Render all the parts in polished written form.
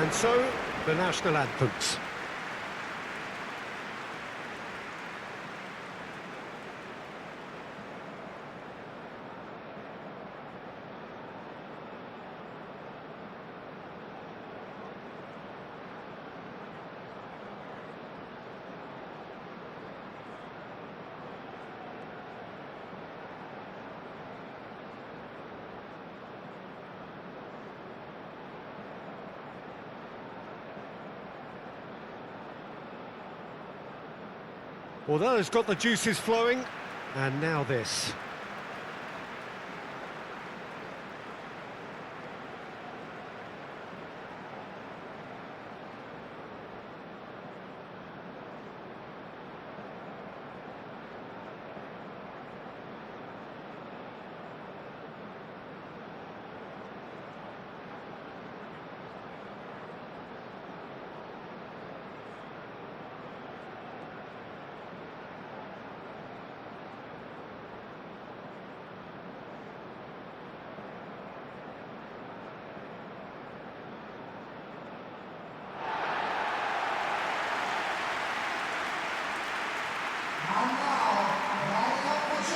And so, the national anthems. Well, that has got the juices flowing, and now this.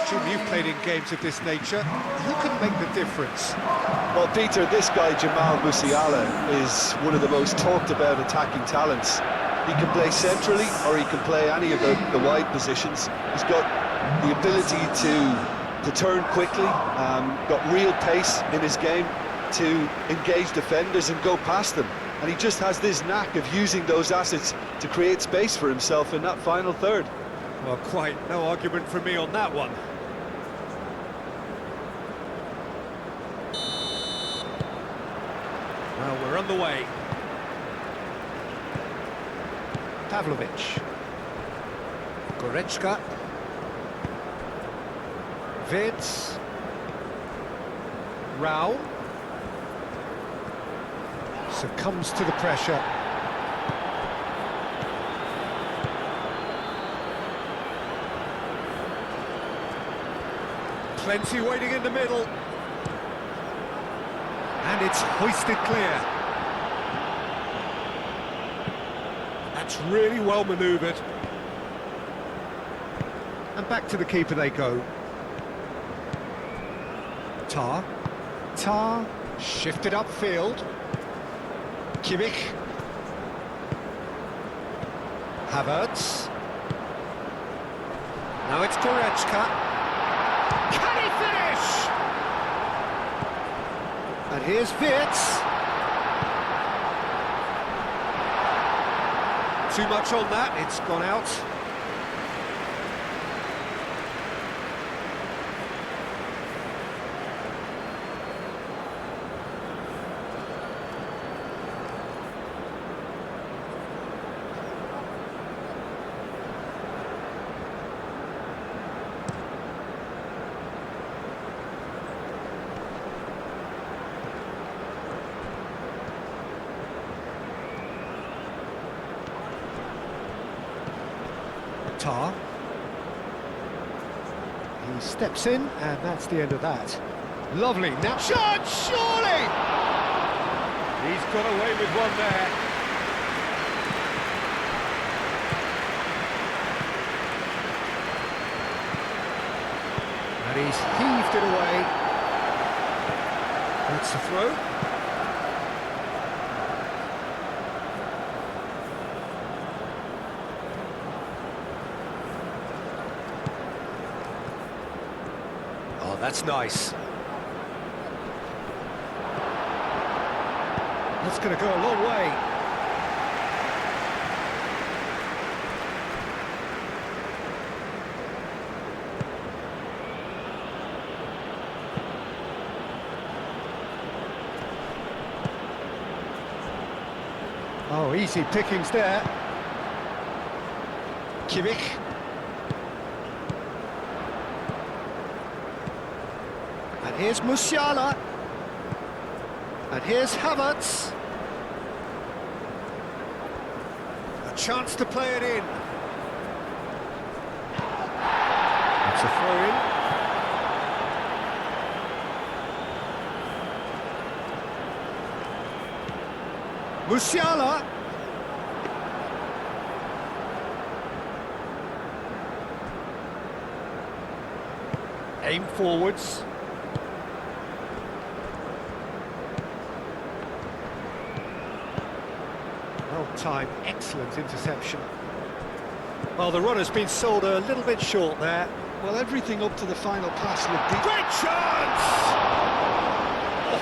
Jim, you've played in games of this nature. Who can make the difference? Well, Peter, this guy, Jamal Musiala, is one of the most talked about attacking talents. He can play centrally, or he can play any of the wide positions. He's got the ability to turn quickly, got real pace in his game to engage defenders and go past them. And he just has this knack of using those assets to create space for himself in that final third. Well, quite no argument from me on that one. Well, we're on the way. Pavlovic. Goretzka. Vids. Rao. Succumbs to the pressure. Plenty waiting in the middle. And it's hoisted clear. That's really well manoeuvred. And back to the keeper they go. Tar. Shifted upfield. Kimmich. Havertz. Now it's Goretzka. Can he finish? And here's Wirtz. Too much on that, it's gone out. Tar. He steps in, and that's the end of that. Lovely, now shot, surely! He's got away with one there. And he's heaved it away. That's the throw. Oh, that's nice. That's going to go a long way. Oh, easy pickings there. Kimmich. And here's Musiala. And here's Havertz. A chance to play it in. It's a throw-in. Musiala. Aim forwards. Well timed, excellent interception. Well, the runner's been sold a little bit short there. Well, everything up to the final pass looked deep. Great chance! Oh,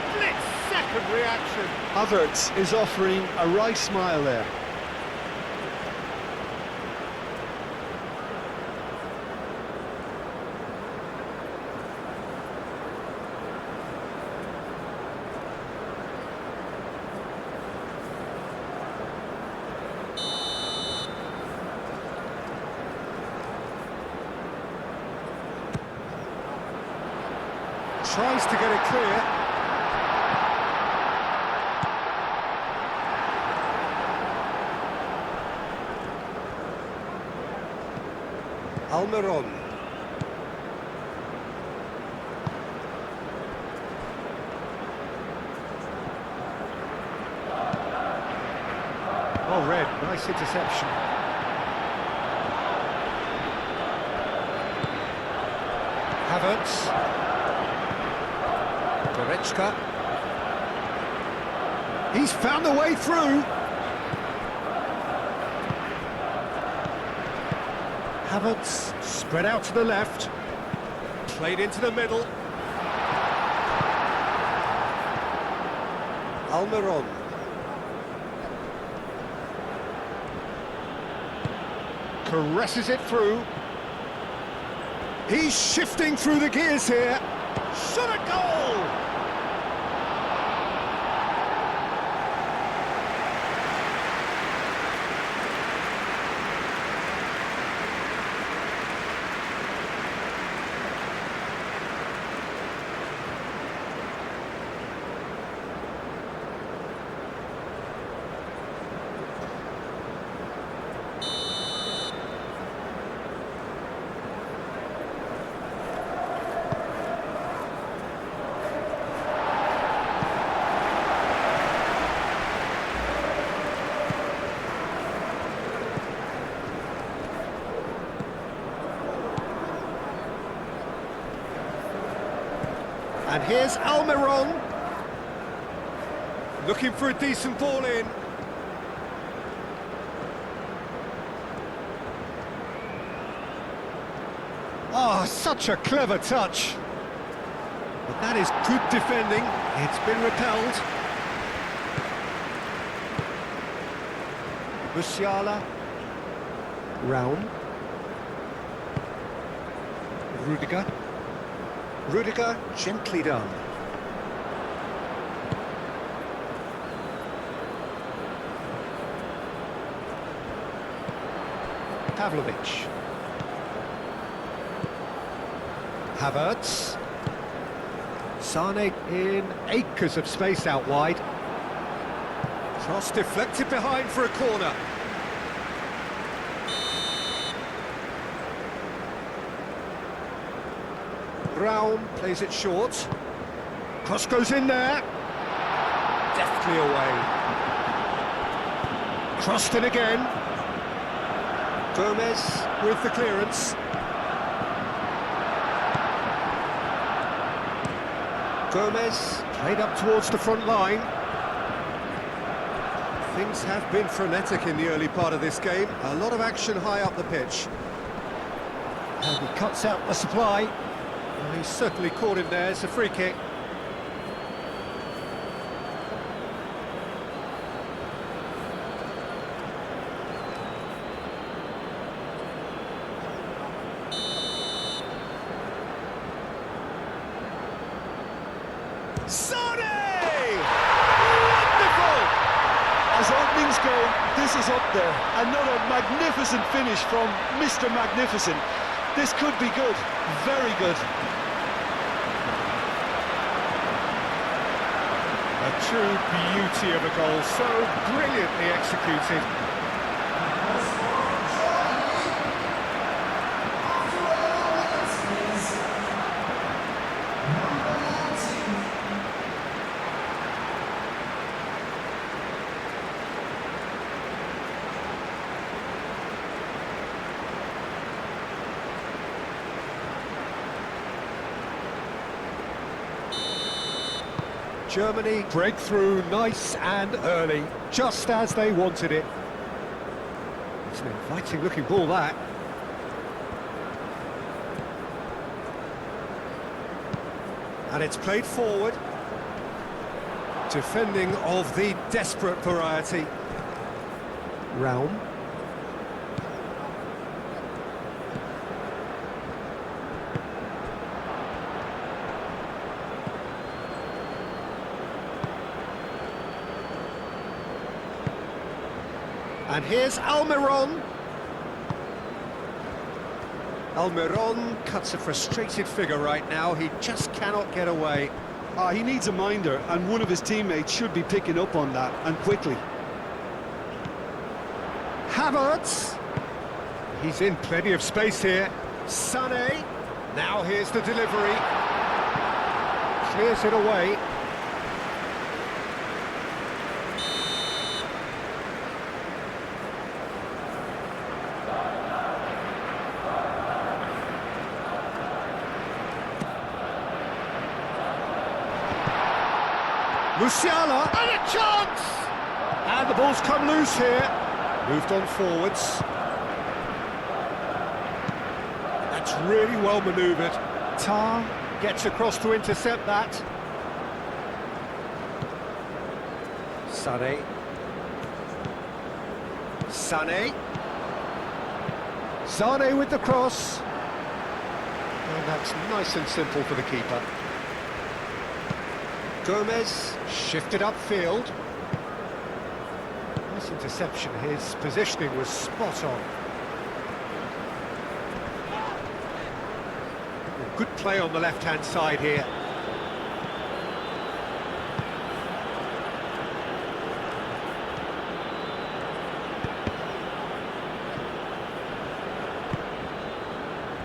split-second reaction. Havertz is offering a wry smile there. Tries to get it clear. Almiron. Oh, Red, nice interception. Havertz. Goretzka. He's found a way through. Havertz spread out to the left. Played into the middle. Almiron. Caresses it through. He's shifting through the gears here. Shot a goal! And here's Almiron. Looking for a decent ball in. Oh, such a clever touch. But that is good defending. It's been repelled. Musiala. Round. Rudiger. Rudiger, gently done. Pavlovic. Havertz. Sane in acres of space out wide. Cross deflected behind for a corner. Brown plays it short. Cross goes in there. Deftly away. Crossed in again. Gomez with the clearance. Gomez played up towards the front line. Things have been frenetic in the early part of this game. A lot of action high up the pitch. And he cuts out the supply. Well, he's certainly caught him there. It's a free kick. Sane! Wonderful! As openings go, this is up there. Another magnificent finish from Mr. Magnificent. This could be good, very good. A true beauty of a goal, so brilliantly executed. Germany break through nice and early, just as they wanted it. It's an inviting looking ball, that. And it's played forward. Defending of the desperate variety. Realm. And here's Almiron. Almiron cuts a frustrated figure right now. He just cannot get away. He needs a minder, and one of his teammates should be picking up on that, and quickly. Havertz. He's in plenty of space here. Sané. Now here's the delivery. Clears it away. Musiala, and a chance! And the ball's come loose here. Moved on forwards. That's really well manoeuvred. Tar gets across to intercept that. Sané. Sané. Sané with the cross. And that's nice and simple for the keeper. Gomez shifted upfield. Nice interception. His positioning was spot on. Good play on the left-hand side here.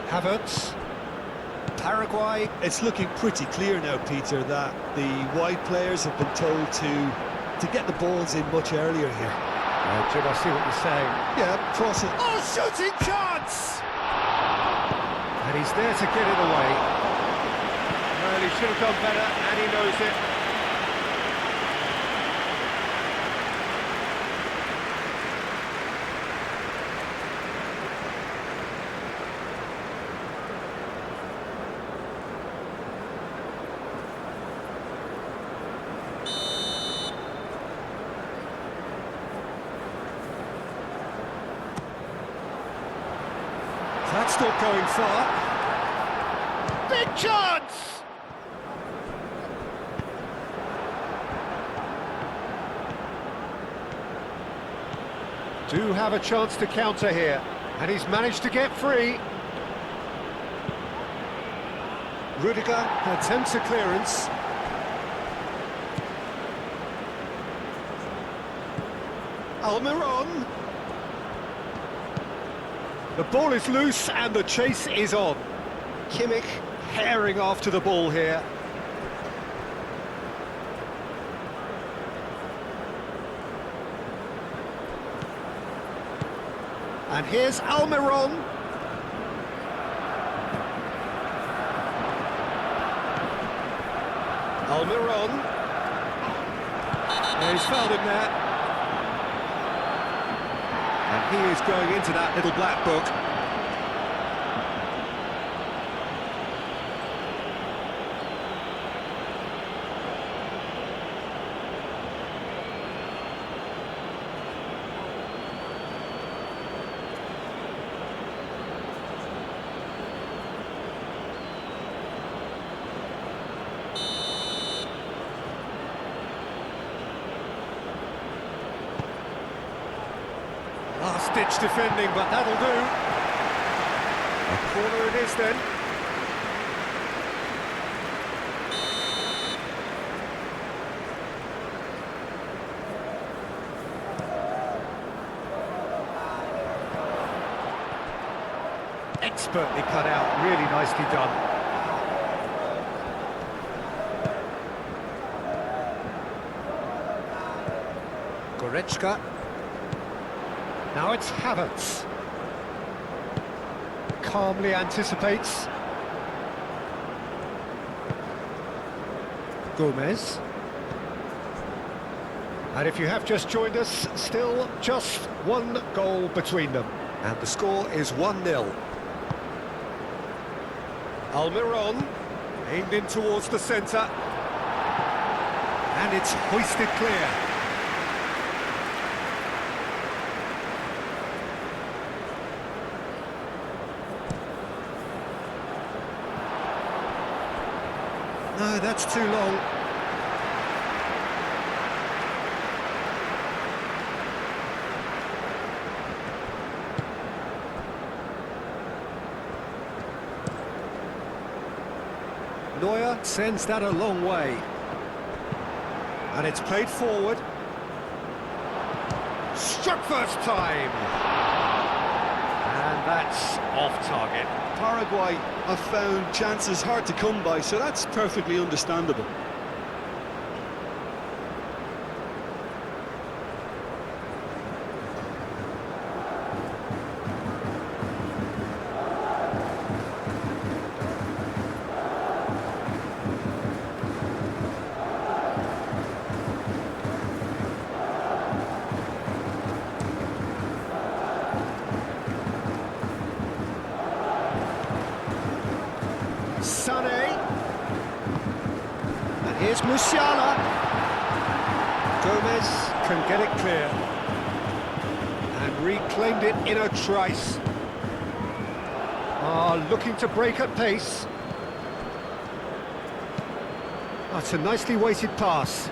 Havertz. Paraguay. It's looking pretty clear now, Peter, that the wide players have been told to get the balls in much earlier here. Jim, I see what you're saying. Yeah, cross it. Oh, shooting chance! And he's there to get it away. Well, he should have done better, and he knows it. That's not going far. Big chance! Do have a chance to counter here, and he's managed to get free. Rudiger attempts a clearance. Almiron. The ball is loose and the chase is on. Kimmich herring after the ball here. And here's Almiron. Almiron. And he's fouled him there. And he is going into that little black book. Last-ditch defending, but that'll do. A corner it is then. Expertly cut out, really nicely done. Goretzka. Now it's Havertz. Calmly anticipates. Gomez. And if you have just joined us, still just one goal between them. And the score is 1-0. Almiron, aimed in towards the centre. And it's hoisted clear. No, that's too long. Neuer sends that a long way. And it's played forward. Struck first time. And that's off target. Paraguay have found chances hard to come by, so that's perfectly understandable. Sané. And here's Musiala. Gomez can get it clear. And reclaimed it in a trice. Looking to break at pace. That's a nicely weighted pass.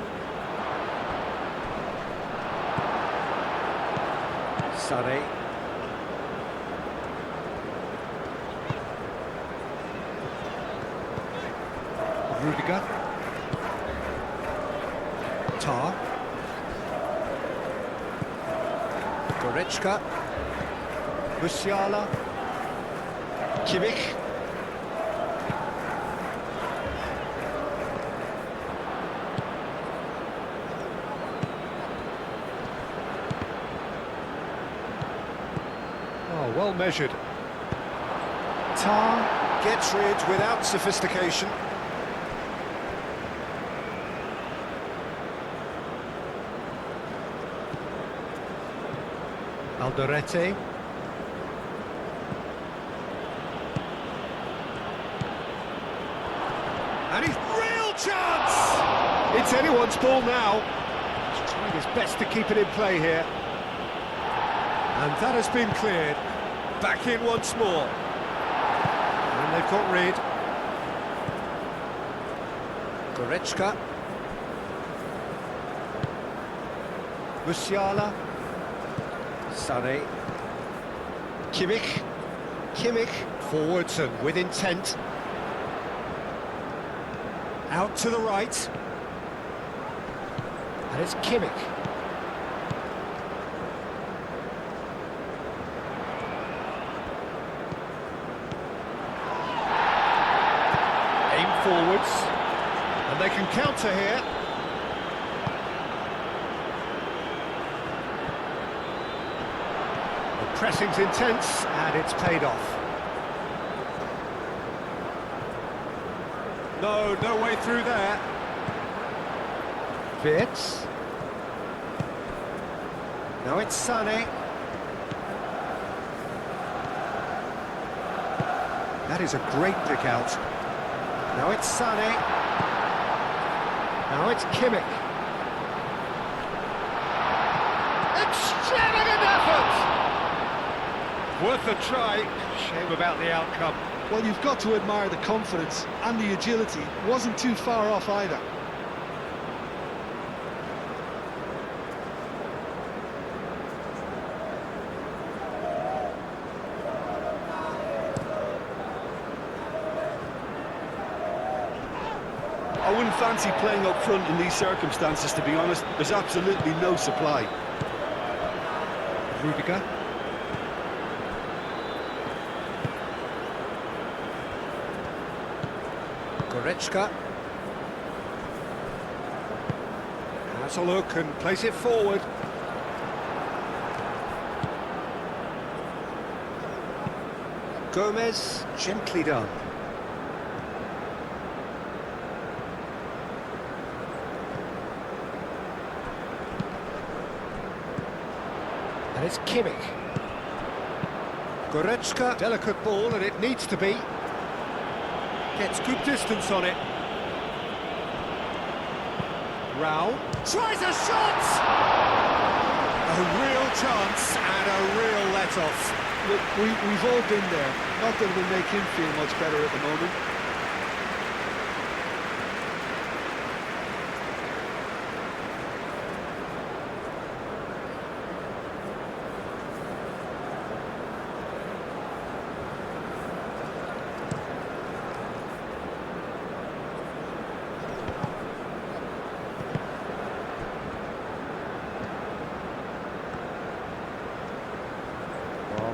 Sané. Rudiger. Tar. Goretzka. Musiala. Kimmich. Oh, well measured. Tar gets rid without sophistication. Alderete. And he's real chance! It's anyone's ball now. He's trying his best to keep it in play here. And that has been cleared. Back in once more. And they've got rid. Goretzka. Musiala. Sané. Kimmich. Kimmich. Forwards and with intent. Out to the right. And it's Kimmich. Aim forwards. And they can counter here. The pressing's intense, and it's paid off. No way through there. Fitz. Now it's Sané. That is a great pick out. Now it's Sané. Now it's Kimmich. Extravagant effort! Worth a try. Shame about the outcome. Well, you've got to admire the confidence and the agility. Wasn't too far off either. I wouldn't fancy playing up front in these circumstances, to be honest. There's absolutely no supply. Rudiger. Goretzka. Has a look and place it forward. Gomez, gently done. And it's Kimmich. Goretzka, delicate ball, and it needs to be. Gets good distance on it. Rao tries a shot! A real chance and a real let-off. Look, we've all been there. Not that it will make him feel much better at the moment.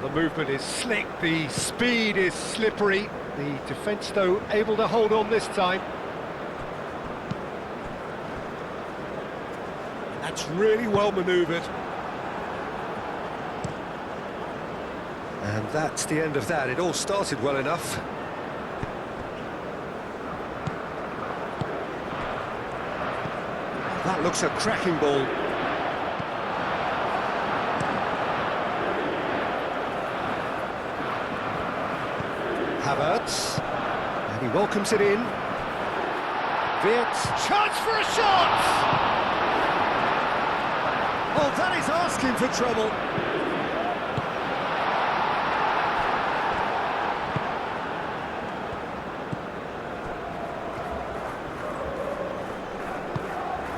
The movement is slick, the speed is slippery. The defence, though, able to hold on this time. That's really well manoeuvred. And that's the end of that. It all started well enough. That looks a cracking ball. Havertz, and he welcomes it in. Wirtz, chance for a shot! Oh, that is asking for trouble.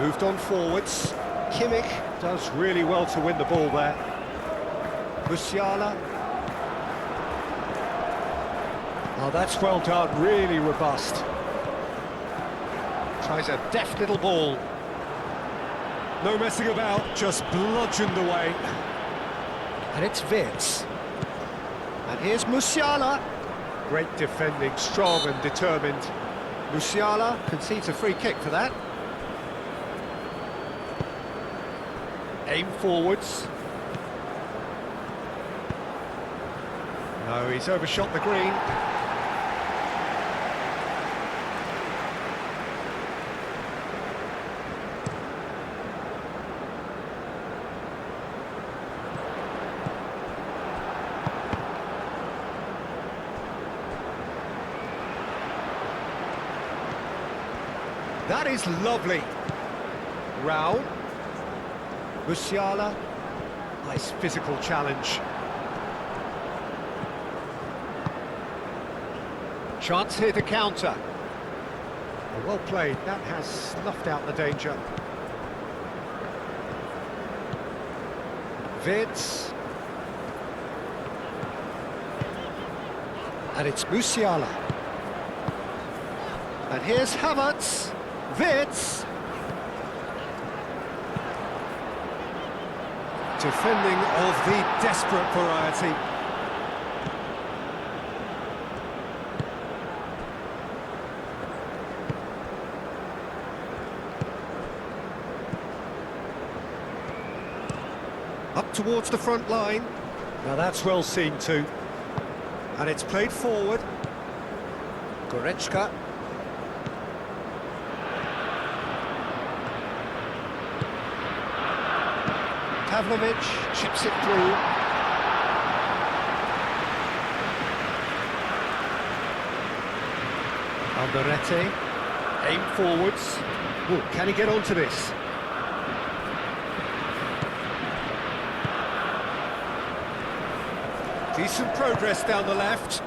Moved on forwards. Kimmich does really well to win the ball there. Musiala. Oh, that's well done, really robust. Tries a deft little ball. No messing about, just bludgeoned away. And it's Wirtz. And here's Musiala. Great defending, strong and determined. Musiala concedes a free kick for that. Aim forwards. No, he's overshot the green. That is lovely. Rao. Musiala. Nice physical challenge. Chance here to counter. Well played. That has snuffed out the danger. Wirtz. And it's Musiala. And here's Havertz. Wirtz. Defending of the desperate variety. Up towards the front line. Now that's well seen too. And it's played forward. Goretzka. Pavlovic chips it through. Alderete. Aim forwards. Ooh, can he get onto this? Decent progress down the left.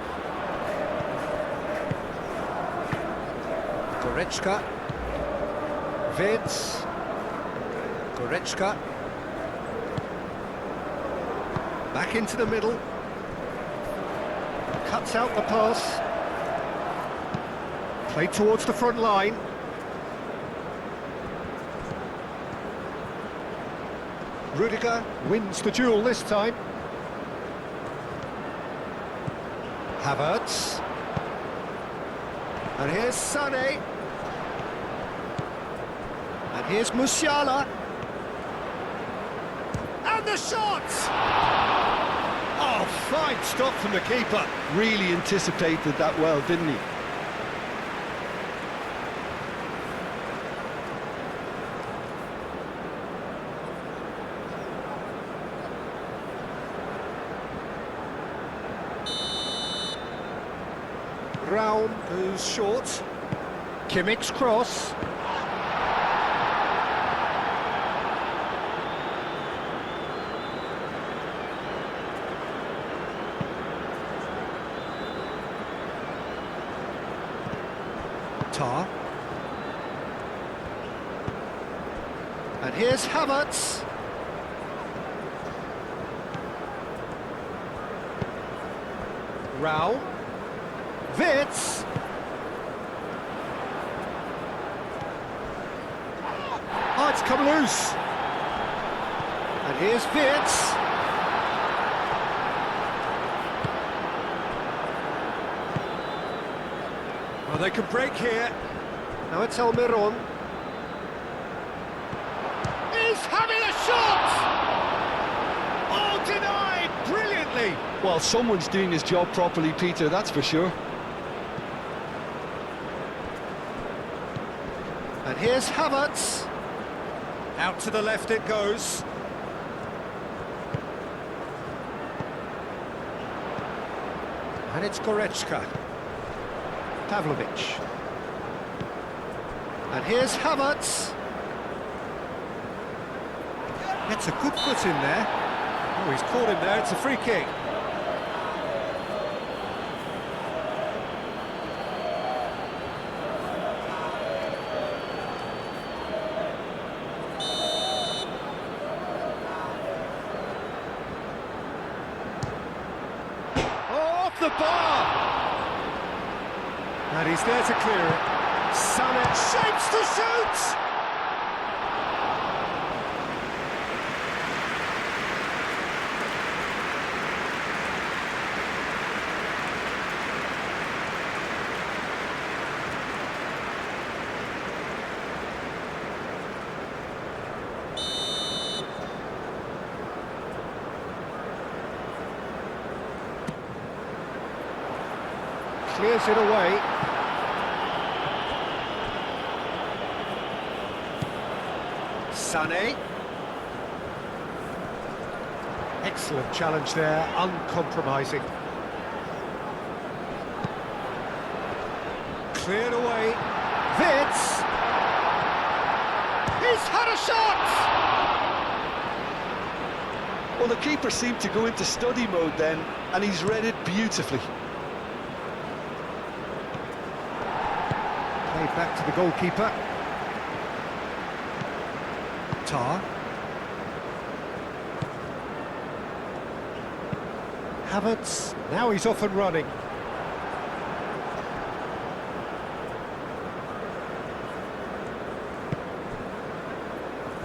Goretzka. Wirtz. Goretzka. Back into the middle. Cuts out the pass. Played towards the front line. Rudiger wins the duel this time. Havertz. And here's Sané. And here's Musiala. And the shot! Oh, fine stop from the keeper. Really anticipated that well, didn't he? Raum goes short. Kimmich's cross. Tar. And here's Havertz. Raum. Witz. Oh, it's come loose. And here's Witz. Well, they could break here. Now it's Almiron. He's having a shot! Oh, denied brilliantly! Well, someone's doing his job properly, Peter, that's for sure. And here's Havertz. Out to the left it goes. And it's Goretzka. Pavlovic. And here's Havertz. Gets a good foot in there. Oh, he's caught him there, it's a free kick. Off the bar! And he's there to clear it. Sané shapes to shoot! Clears it away. Sané. Excellent challenge there, uncompromising. Cleared away. Witz. He's had a shot! Well, the keeper seemed to go into study mode then, and he's read it beautifully. Played back to the goalkeeper. Tar. Havertz, now he's off and running.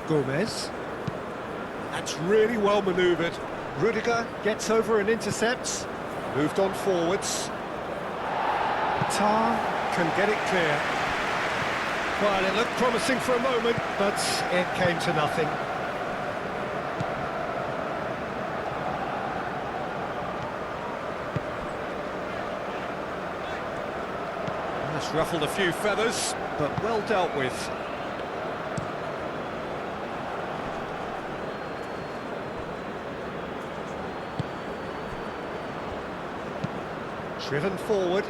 Gomez. That's really well manoeuvred. Rudiger gets over and intercepts. Moved on forwards. Tar can get it clear. Well, it looked promising for a moment, but it came to nothing. That's ruffled a few feathers, but well dealt with. Driven forward.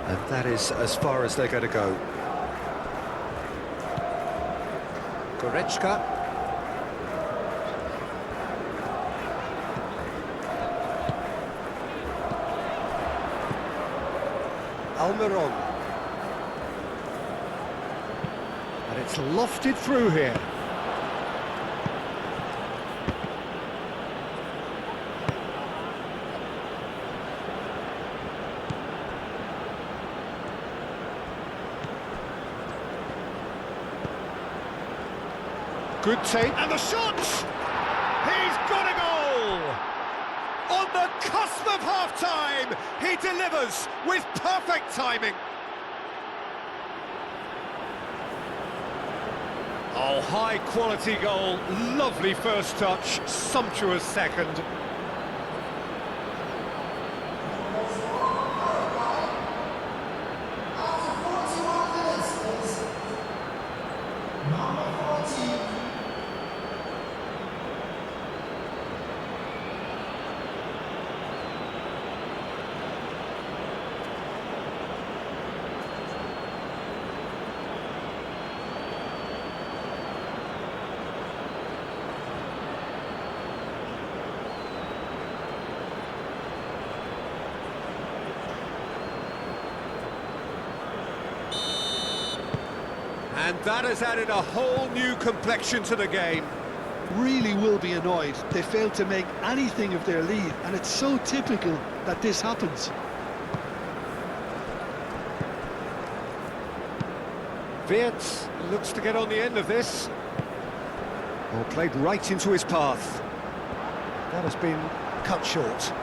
And that is as far as they're going to go. Goretzka. Almiron. And it's lofted through here. Good take, and the shot! He's got a goal! On the cusp of half-time, he delivers with perfect timing. Oh, high-quality goal, lovely first touch, sumptuous second. And that has added a whole new complexion to the game. Really will be annoyed. They failed to make anything of their lead, and it's so typical that this happens. Wirtz looks to get on the end of this. Well, played right into his path. That has been cut short.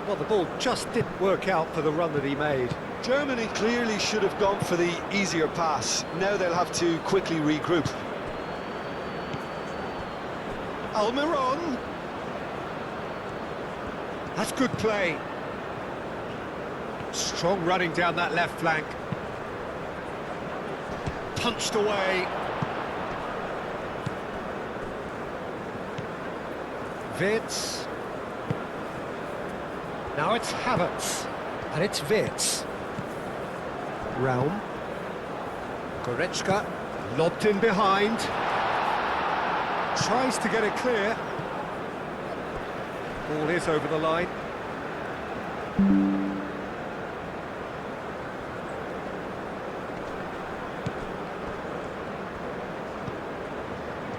Well, the ball just didn't work out for the run that he made. Germany clearly should have gone for the easier pass. Now they'll have to quickly regroup. Almiron. That's good play. Strong running down that left flank. Punched away. Wirtz. Now it's Havertz. And it's Wirtz. Raum. Goretzka. Lobbed in behind. Tries to get it clear. Ball is over the line.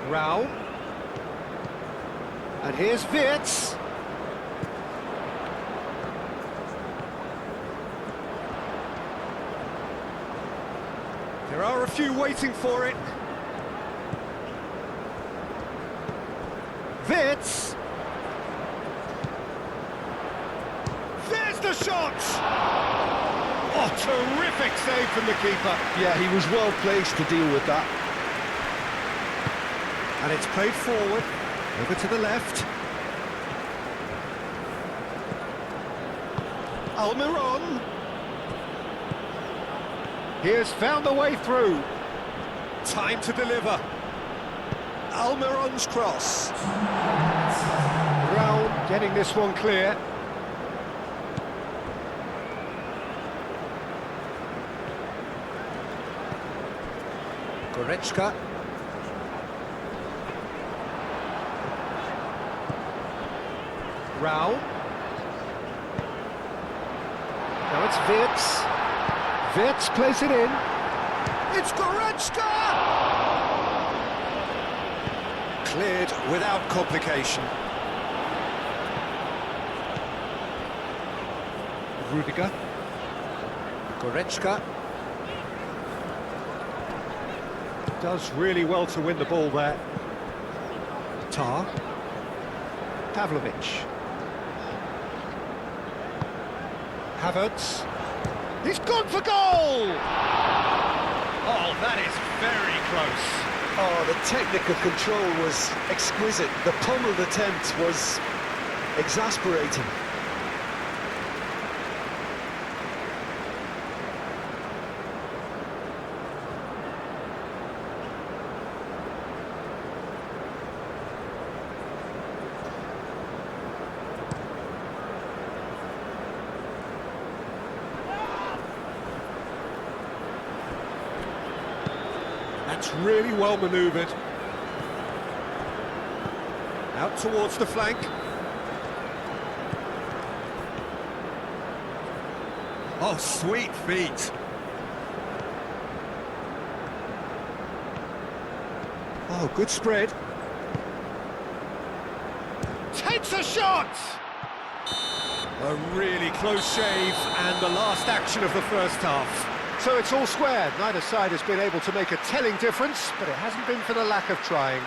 Raum. And here's Wirtz. There are a few waiting for it. Wirtz. There's the shot! Oh, terrific save from the keeper. Yeah, he was well placed to deal with that. And it's played forward, over to the left. Almiron. He has found a way through. Time to deliver. Almiron's cross. Raul getting this one clear. Goretzka. Raul. Now it's Wirtz. Wirtz plays it in. It's Goretzka! Cleared without complication. Rudiger. Goretzka. Does really well to win the ball there. Tar. Pavlovic. Havertz. He's gone for goal! Oh, that is very close. Oh, the technical control was exquisite. The pummeled attempt was exasperating. That's really well manoeuvred. Out towards the flank. Oh, sweet feet. Oh, good spread. Takes a shot! A really close shave and the last action of the first half. So it's all square. Neither side has been able to make a telling difference, but it hasn't been for the lack of trying.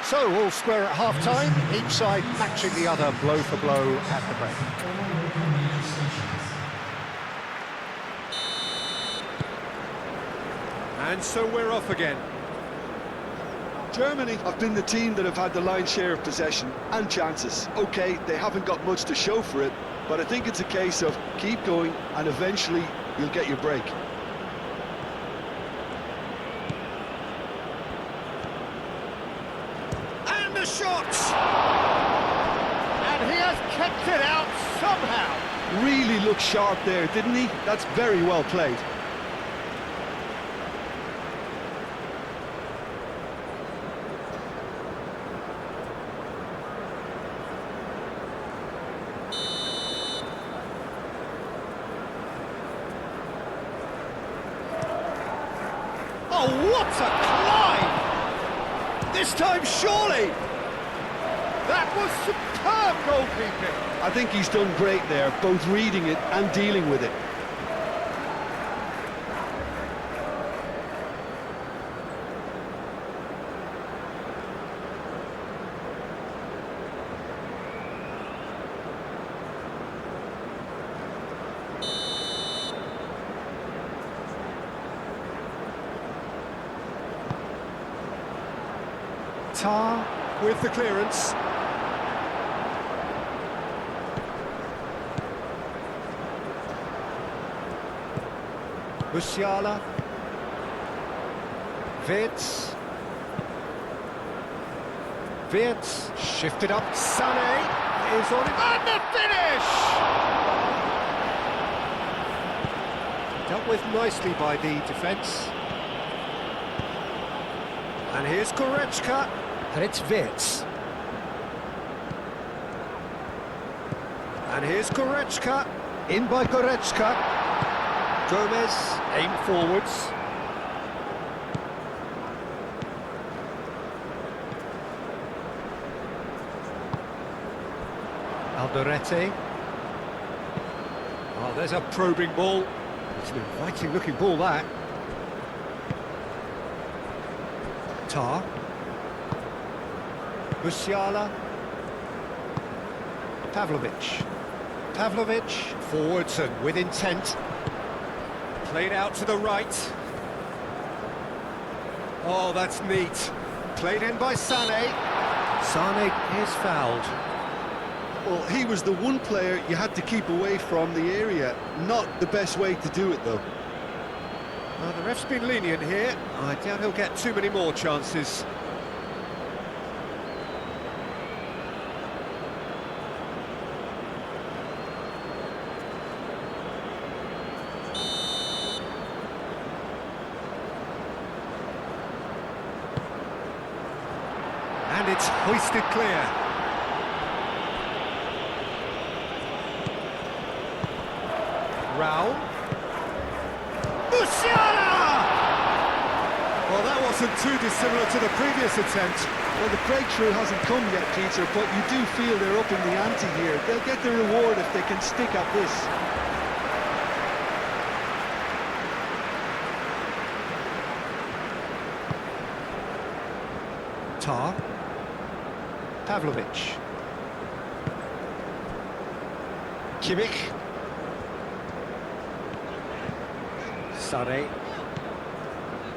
So all square at half-time, each side matching the other blow for blow at the break. And so we're off again. Germany have been the team that have had the lion's share of possession and chances. Okay, they haven't got much to show for it, but I think it's a case of keep going and eventually you'll get your break. And the shot! And he has kept it out somehow. Really looked sharp there, didn't he? That's very well played. what a climb! This time, surely! That was superb goalkeeping! I think he's done great there, both reading it and dealing with it. Tar with the clearance. Musiala. Wirtz. Wirtz shifted up. Sané is on it. And the finish! Dealt with nicely by the defence. And here's Goretzka. And it's Wirtz. And here's Goretzka. In by Goretzka. Gomez, aim forwards. Alderete. Oh, there's a probing ball. It's an inviting looking ball, that. Tar. Musiala. Pavlovic. Pavlovic, forwards and with intent. Played out to the right. Oh, that's neat. Played in by Sané. Sané is fouled. Well, he was the one player you had to keep away from the area. Not the best way to do it, though. Well, the ref's been lenient here. I doubt he'll get too many more chances. And it's hoisted clear. Raul. Musiala! Well, that wasn't too dissimilar to the previous attempt. Well, the breakthrough hasn't come yet, Peter, but you do feel they're upping the ante here. They'll get the reward if they can stick at this. Tar. Pavlovic. Kimmich. Sané.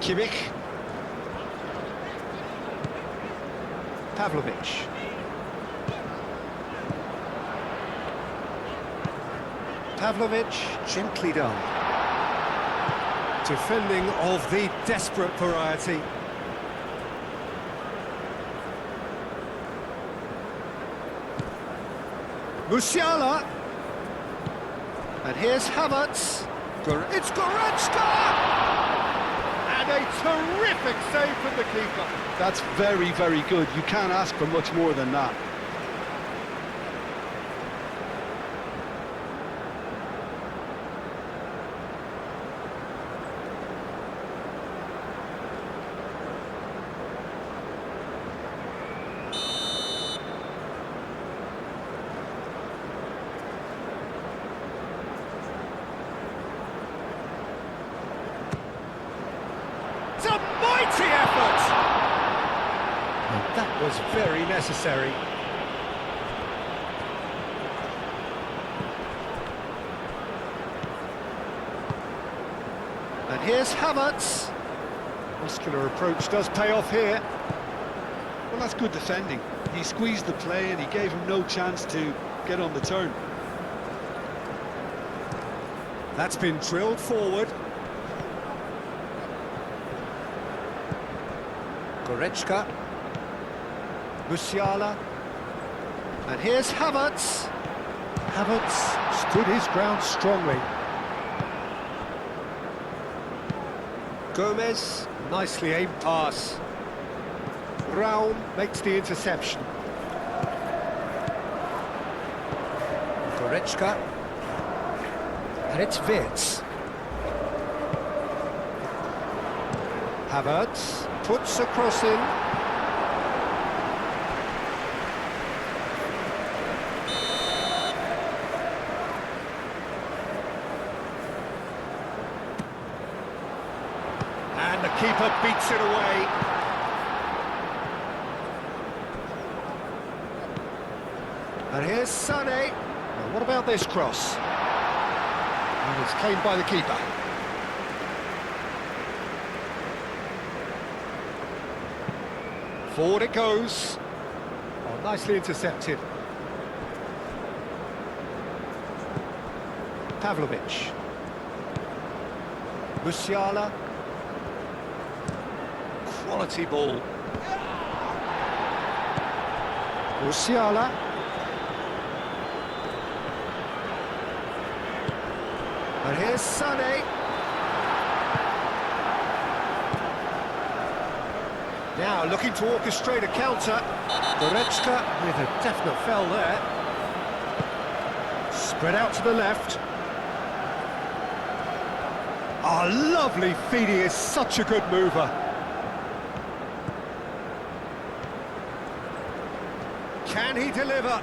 Kimmich. Pavlovic. Pavlovic, gently done. Defending of the desperate variety. Musiala. And here's Havertz. It's Goretzka! And a terrific save from the keeper. That's very, very good. You can't ask for much more than that. It's a mighty effort! And that was very necessary. And here's Havertz. Muscular approach does pay off here. Well, that's good defending. He squeezed the play and he gave him no chance to get on the turn. That's been drilled forward. Goretzka. Musiala. And here's Havertz. Havertz stood his ground strongly. Gomez, nicely aimed pass. Raul makes the interception. Goretzka. And it's Wirtz. Havertz puts a cross in. And the keeper beats it away. And here's Sané. Now, what about this cross? And it's claimed by the keeper. Forward it goes. Oh, nicely intercepted. Pavlovic. Musiala. Quality ball. Musiala. And here's Sané. Now looking to orchestrate a counter. Goretzka with a definite foul there. Spread out to the left. Oh, lovely feed, he is such a good mover. Can he deliver?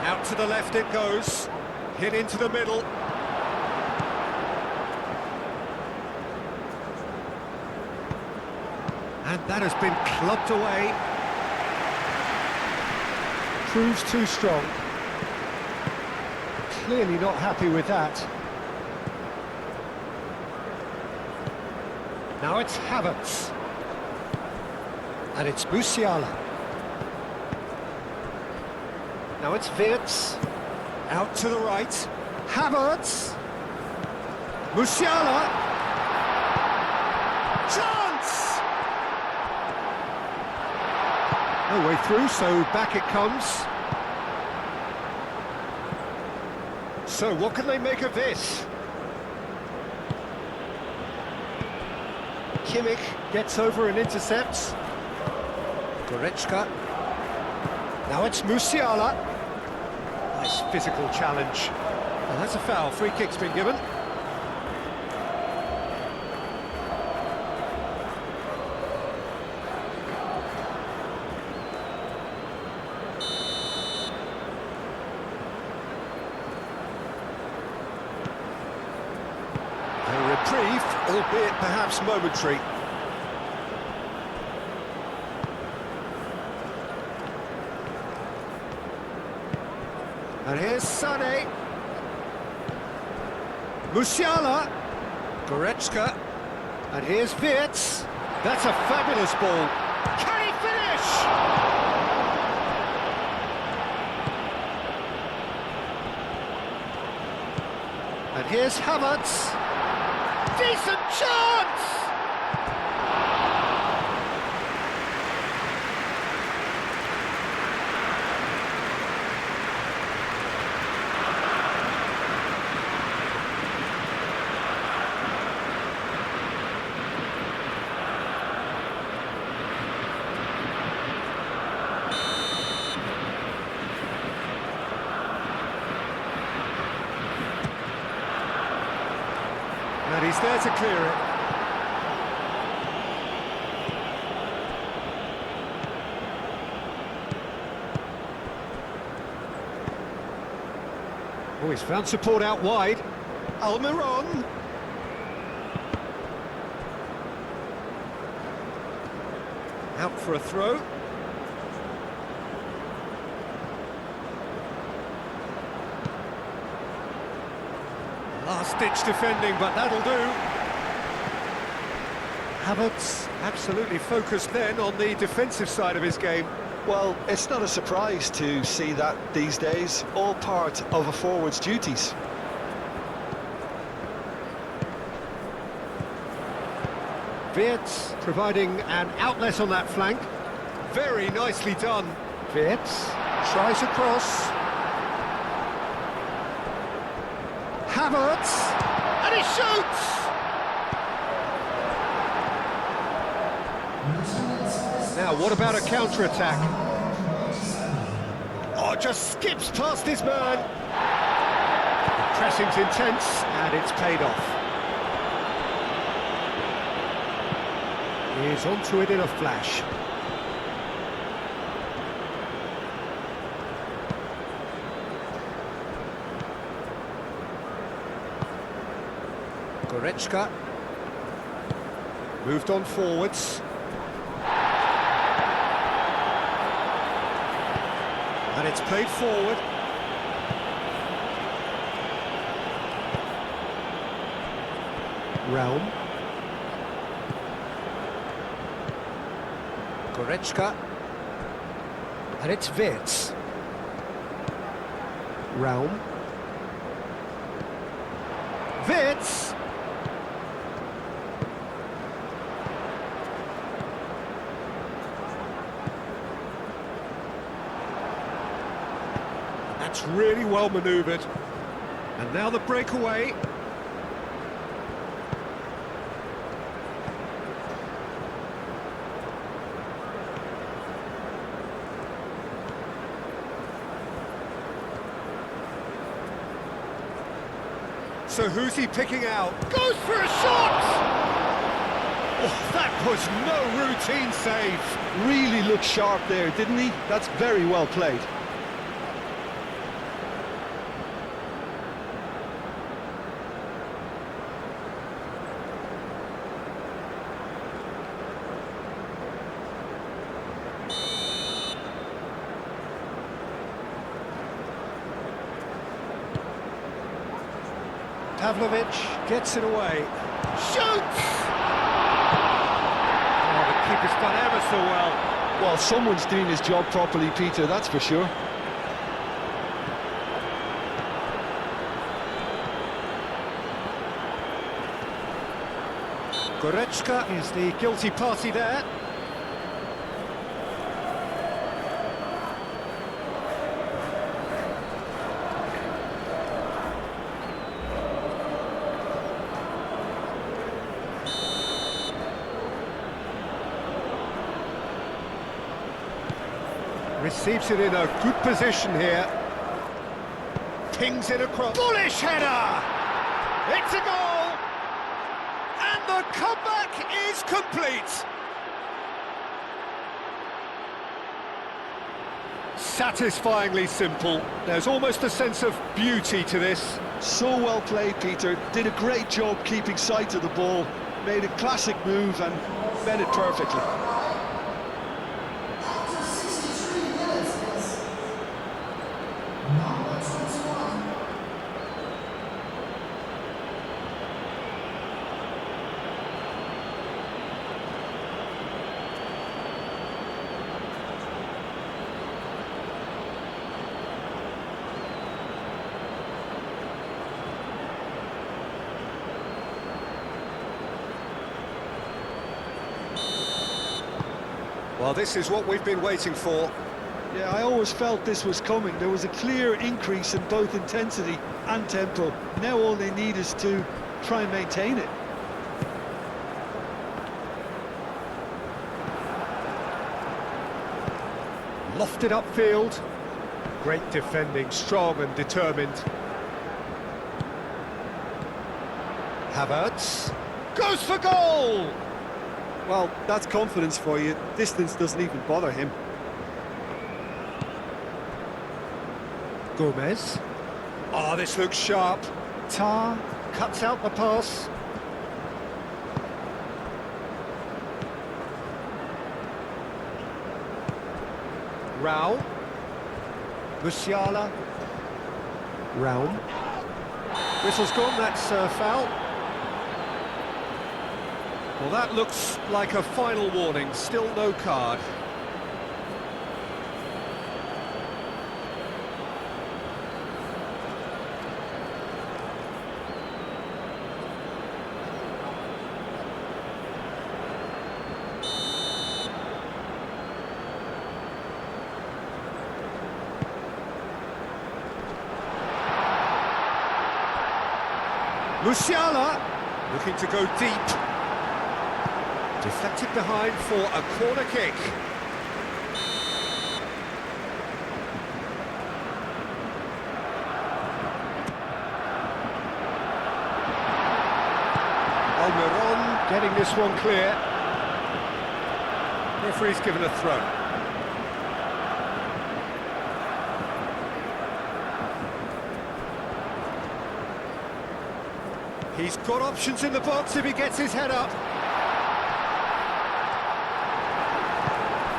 Out to the left it goes. Hit into the middle. And that has been clubbed away. Proves too strong. Clearly not happy with that. Now it's Havertz. And it's Musiala. Now it's Wirtz. Out to the right. Havertz. Musiala. Chance! No way through, so back it comes. So what can they make of this? Kimmich gets over and intercepts. Goretzka. Now it's Musiala. Nice physical challenge. And that's a foul. Free kick's been given. A reprieve, albeit perhaps momentary. And here's Sané. Musiala. Goretzka. And here's Wirtz. That's a fabulous ball. Can he finish? And here's Havertz. Decent chance! And he's there to clear it. Oh, he's found support out wide. Almiron. Out for a throw. Last-ditch defending, but that'll do. Havertz absolutely focused then on the defensive side of his game. Well, it's not a surprise to see that these days, all part of a forward's duties. Wirtz providing an outlet on that flank. Very nicely done. Wirtz tries a cross. Havertz, and he shoots! Now, what about a counter-attack? Oh, just skips past his man. The pressing's intense, and it's paid off. He's onto it in a flash. Goretzka. Moved on forwards. And it's played forward. Realm. Goretzka. And it's Wirtz. Realm. Wirtz. That's really well manoeuvred. And now the breakaway. So who's he picking out? Goes for a shot! Oh, that was no routine save. Really looked sharp there, didn't he? That's very well played. Pavlovic gets it away. Shoots! Oh, the keeper's done ever so well. Well, someone's doing his job properly, Peter, that's for sure. Goretzka is the guilty party there. Receives it in a good position here. Pings it across. Bullish header! It's a goal! And the comeback is complete! Satisfyingly simple. There's almost a sense of beauty to this. So well played, Peter. Did a great job keeping sight of the ball. Made a classic move and met it perfectly. Well, this is what we've been waiting for. Yeah, I always felt this was coming. There was a clear increase in both intensity and tempo. Now all they need is to try and maintain it. Lofted upfield. Great defending, strong and determined. Havertz goes for goal! Well, that's confidence for you. Distance doesn't even bother him. Gomez. Oh, this looks sharp. Tar cuts out the pass. Rao. Musiala. Realm. Whistle's gone, that's foul. Well, that looks like a final warning, still no card. Musiala looking to go deep. Deflected behind for a corner kick. Almiron getting this one clear. Referee's given a throw. He's got options in the box if he gets his head up.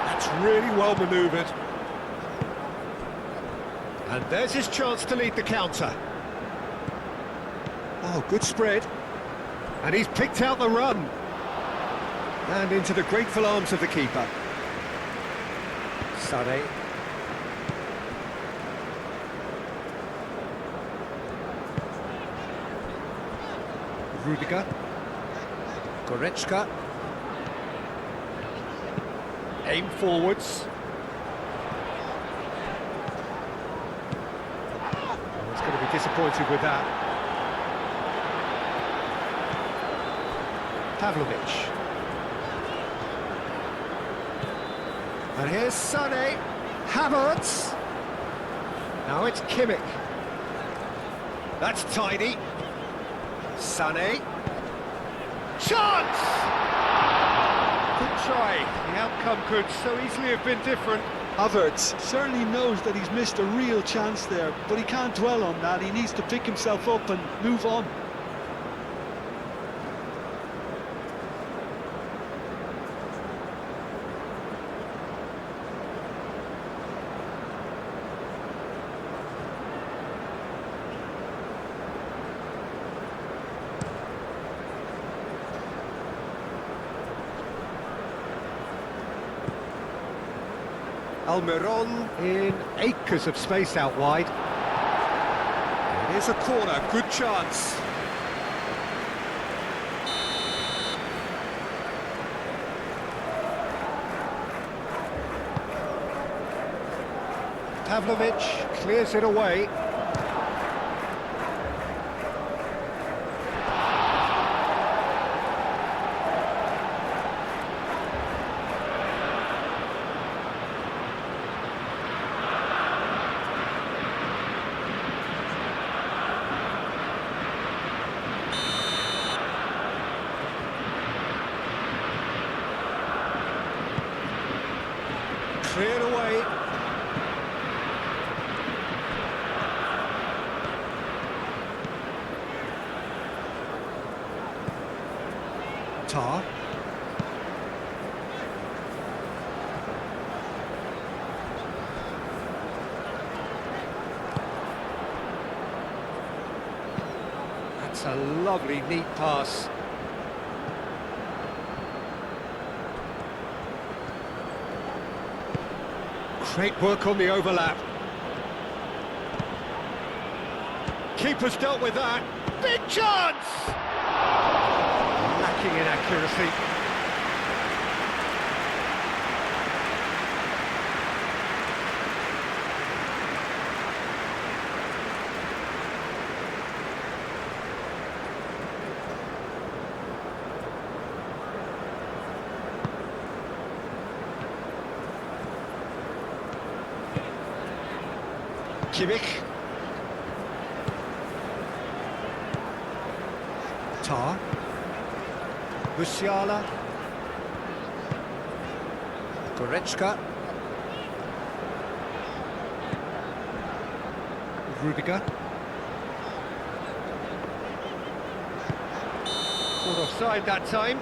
That's really well manoeuvred. And there's his chance to lead the counter. Oh, good spread. And he's picked out the run. And into the grateful arms of the keeper. Sané. Rudiger. Goretzka. Aim forwards. Oh, he's going to be disappointed with that. Pavlovic. And here's Sané. Havertz. Now it's Kimmich. That's tidy. Sané. Chance! Good try. The outcome could so easily have been different. Havertz certainly knows that he's missed a real chance there, but he can't dwell on that. He needs to pick himself up and move on. Almiron in acres of space out wide. It is a corner, good chance. Pavlovic clears it away. Cleared away. Tar. That's a lovely, neat pass. Great work on the overlap. Keeper's dealt with that. Big chance! Lacking in accuracy. Kimmich. Tar. Musiala. Goretzka. Rudiger. Caught offside that time.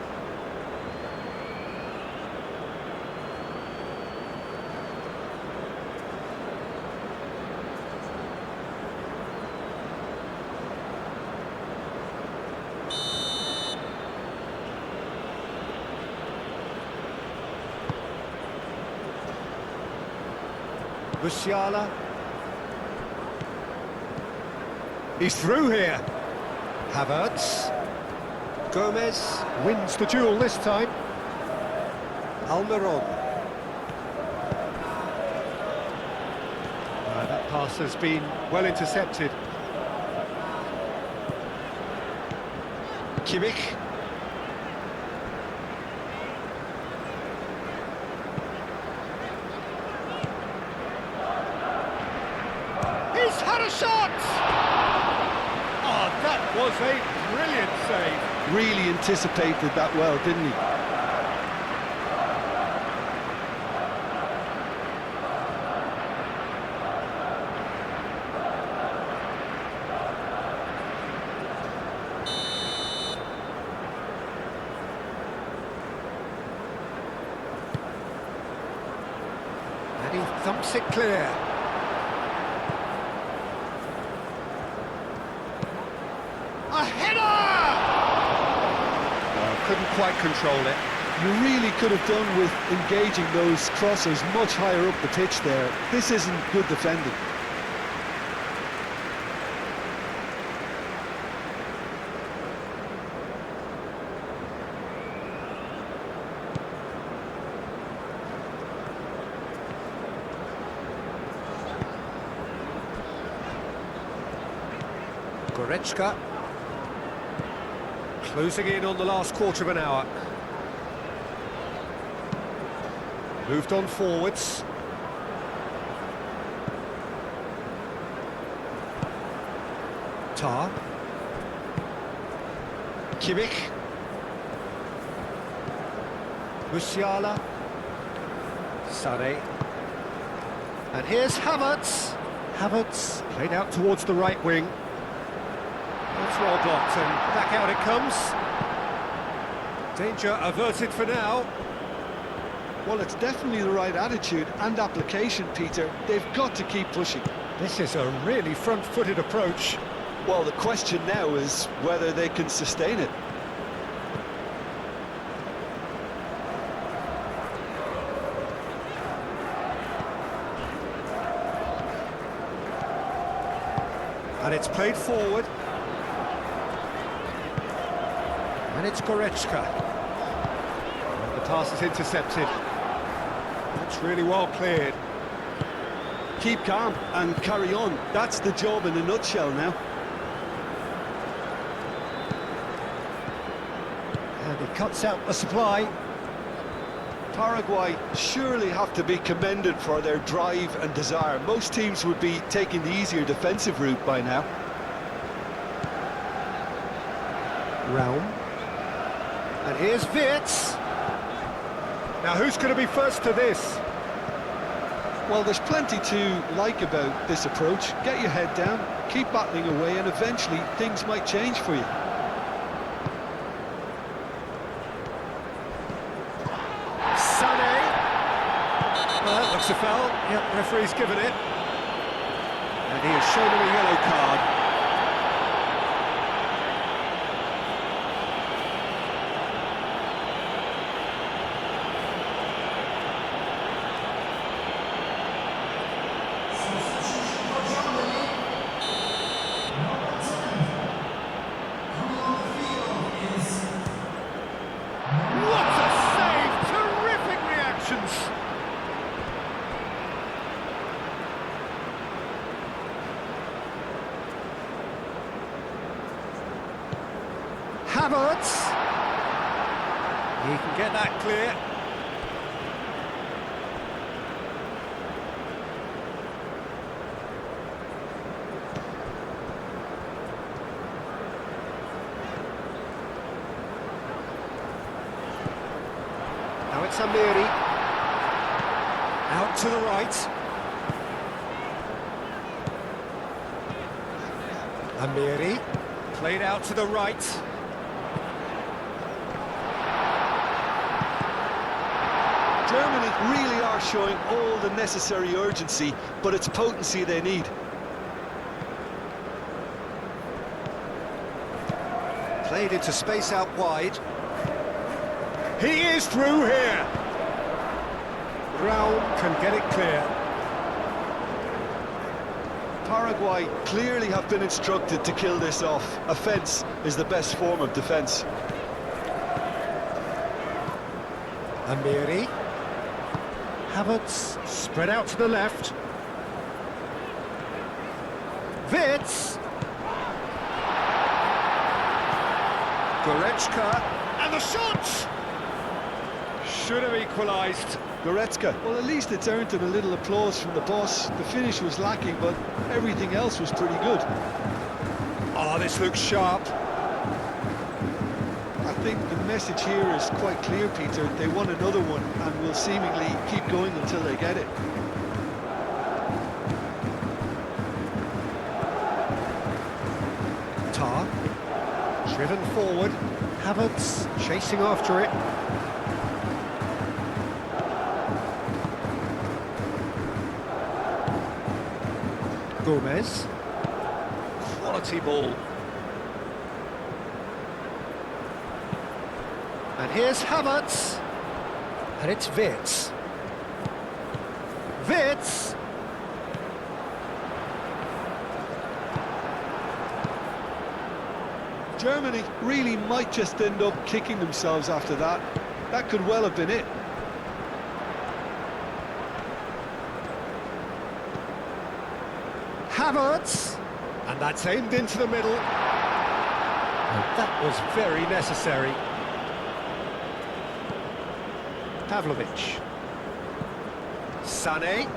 Musiala. He's through here. Havertz. Gomez wins the duel this time. Almiron. That pass has been well intercepted. Kimmich. He's had a shot! Oh, that was a brilliant save. Really anticipated that well, didn't he? And he thumps it clear. A header! Well, couldn't quite control it. You really could have done with engaging those crossers much higher up the pitch there. This isn't good defending. Goretzka closing in on the last quarter of an hour. Moved on forwards. Tar. Kimmich. Musiala. Sané. And here's Havertz. Havertz played out towards the right wing. That's well blocked, and back out it comes. Danger averted for now. Well, it's definitely the right attitude and application, Peter. They've got to keep pushing. This is a really front-footed approach. Well, the question now is whether they can sustain it. And it's played forward. And it's Goretzka. And the pass is intercepted. That's really well cleared. Keep calm and carry on. That's the job in a nutshell now. And he cuts out the supply. Paraguay surely have to be commended for their drive and desire. Most teams would be taking the easier defensive route by now. Raum. And here's Wirtz. Now who's going to be first to this? Well, there's plenty to like about this approach. Get your head down, keep battling away, and eventually things might change for you. Sané. Well, that looks a foul. Yep, referee's given it. And he has shown him a yellow card. Havertz. He can get that clear. Now it's Amiri. Out to the right. Amiri. Played out to the right. Germany really are showing all the necessary urgency, but it's potency they need. Played into space out wide. He is through here. Raum can get it clear. Paraguay clearly have been instructed to kill this off. Offence is the best form of defence. Amiri. Havertz spread out to the left. Wirtz. Goretzka. And the shot! Should have equalised. Goretzka, well, at least it's earned him a little applause from the boss. The finish was lacking, but everything else was pretty good. Oh, this looks sharp. I think the message here is quite clear, Peter. They want another one and will seemingly keep going until they get it. Tar. Driven forward. Havertz chasing after it. Gomez. Quality ball. And here's Havertz. And it's Wirtz. Wirtz. Germany really might just end up kicking themselves after that. That could well have been it. Havertz. And that's aimed into the middle. And that was very necessary. Pavlovic. Sané.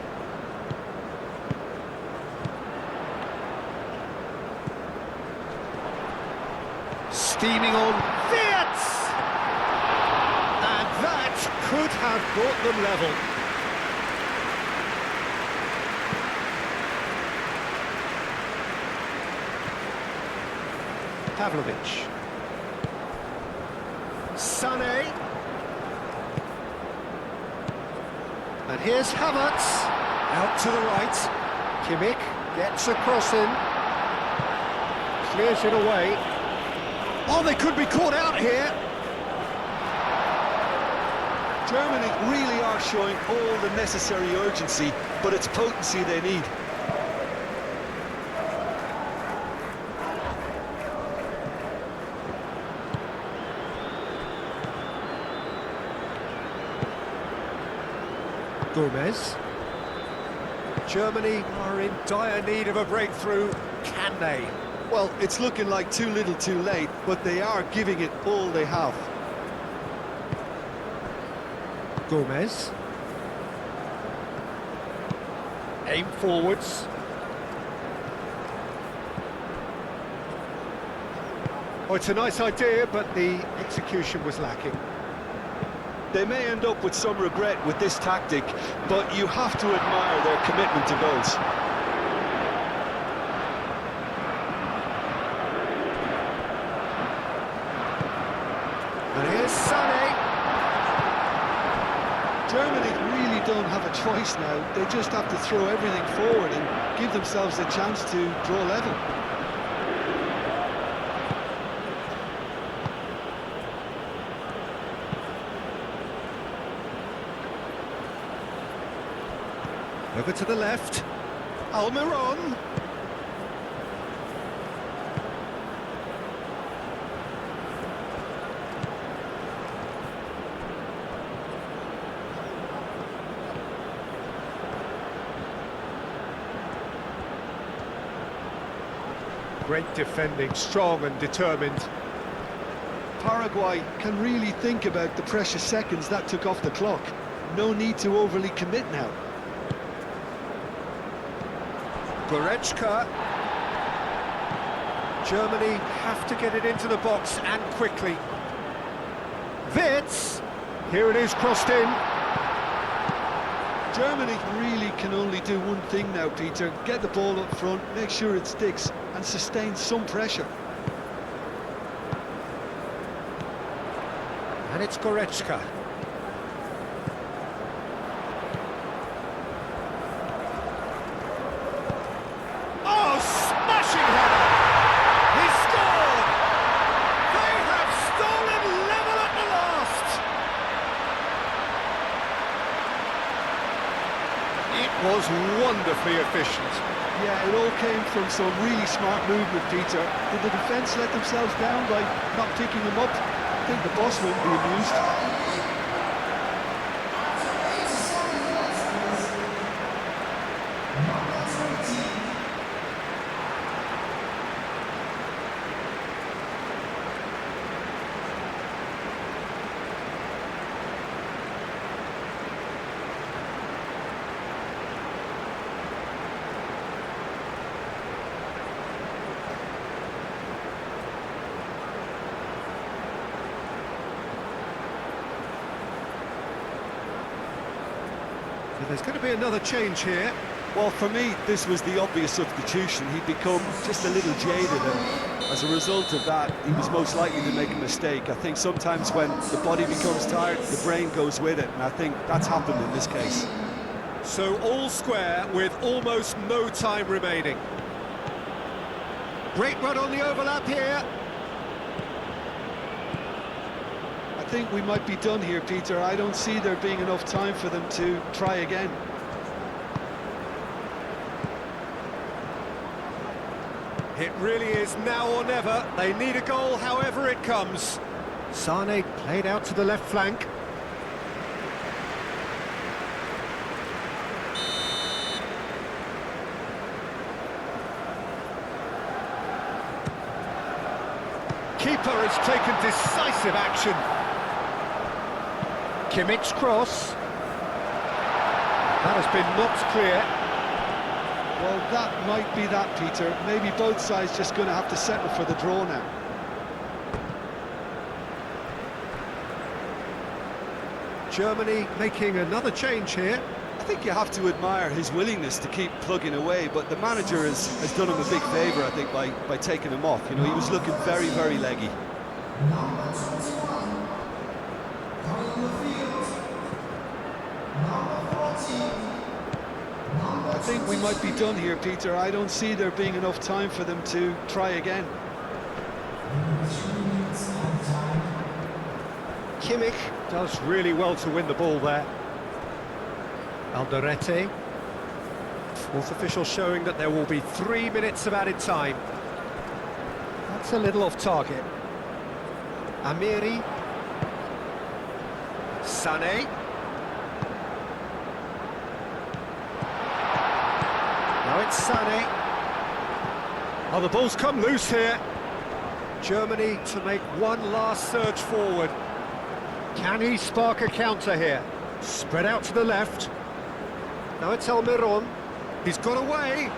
Steaming on. Wirtz! And that could have brought them level. Pavlovic. Sané. And here's Havertz. Out to the right. Kimmich gets a cross in. Clears it away. Oh, they could be caught out here. Germany really are showing all the necessary urgency, but it's potency they need. Gomez. Germany are in dire need of a breakthrough. Can they? Well, it's looking like too little too late, but they are giving it all they have. Gomez. Aim forwards. Oh, it's a nice idea, but the execution was lacking. They may end up with some regret with this tactic, but you have to admire their commitment to goals. And here's Sané. Germany really don't have a choice now. They just have to throw everything forward and give themselves a chance to draw level. Over to the left. Almiron. Great defending, strong and determined. Paraguay can really think about the precious seconds that took off the clock. No need to overly commit now. Goretzka. Germany have to get it into the box and quickly. Wirtz. Here it is, crossed in. Germany really can only do one thing now, Peter. Get the ball up front, make sure it sticks, and sustain some pressure. And it's Goretzka. Oh, smashing header! He scored! They have stolen level at the last! It was wonderfully efficient. Yeah, it all came from some really smart movement, Peter. Did the defence let themselves down by not picking them up? I think the boss won't be amused. So there's going to be another change here. Well, for me, this was the obvious substitution. He'd become just a little jaded, and as a result of that, he was most likely to make a mistake. I think sometimes when the body becomes tired, the brain goes with it, and I think that's happened in this case. So all square with almost no time remaining. Great run on the overlap here. I think we might be done here, Peter. I don't see there being enough time for them to try again. It really is now or never. They need a goal however it comes. Sane played out to the left flank. Keeper has taken decisive action. Kimmich's cross. That has been knocked clear. Well, that might be that, Peter. Maybe both sides just going to have to settle for the draw now. Germany making another change here. I think you have to admire his willingness to keep plugging away, but the manager has done him a big favour, I think, by taking him off. You know, he was looking very, very leggy. I think we might be done here, Peter. I don't see there being enough time for them to try again. Kimmich does really well to win the ball there. Alderete. Fourth official showing that there will be 3 minutes of added time. That's a little off target. Amiri. Sané. Now it's Sané. Oh, the ball's come loose here. Germany to make one last surge forward. Can he spark a counter here? Spread out to the left. Now it's Almiron. He's got away.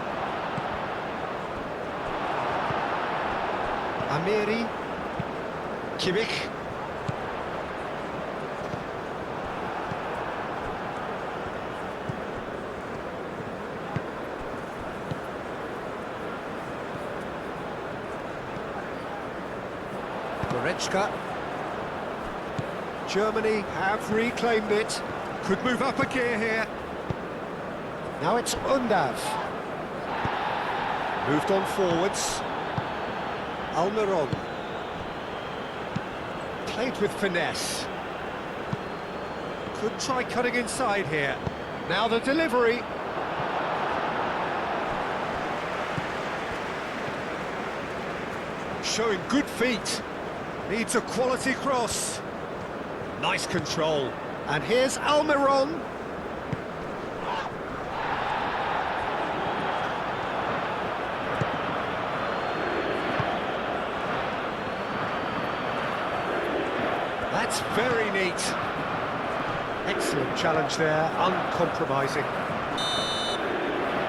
Amiri. Kimmich. Goretzka. Germany have reclaimed it. Could move up a gear here. Now it's Undav. Moved on forwards. Almiron. Played with finesse. Could try cutting inside here. Now the delivery. Showing good feet. Needs a quality cross. Nice control. And here's Almiron. That's very neat. Excellent challenge there, uncompromising.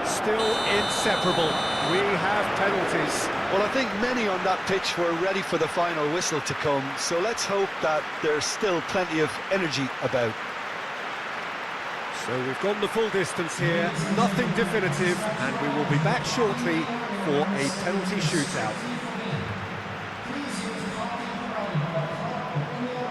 Still inseparable. We have penalties. Well, I think many on that pitch were ready for the final whistle to come, so let's hope that there's still plenty of energy about. So we've gone the full distance here, nothing definitive, and we will be back shortly for a penalty shootout.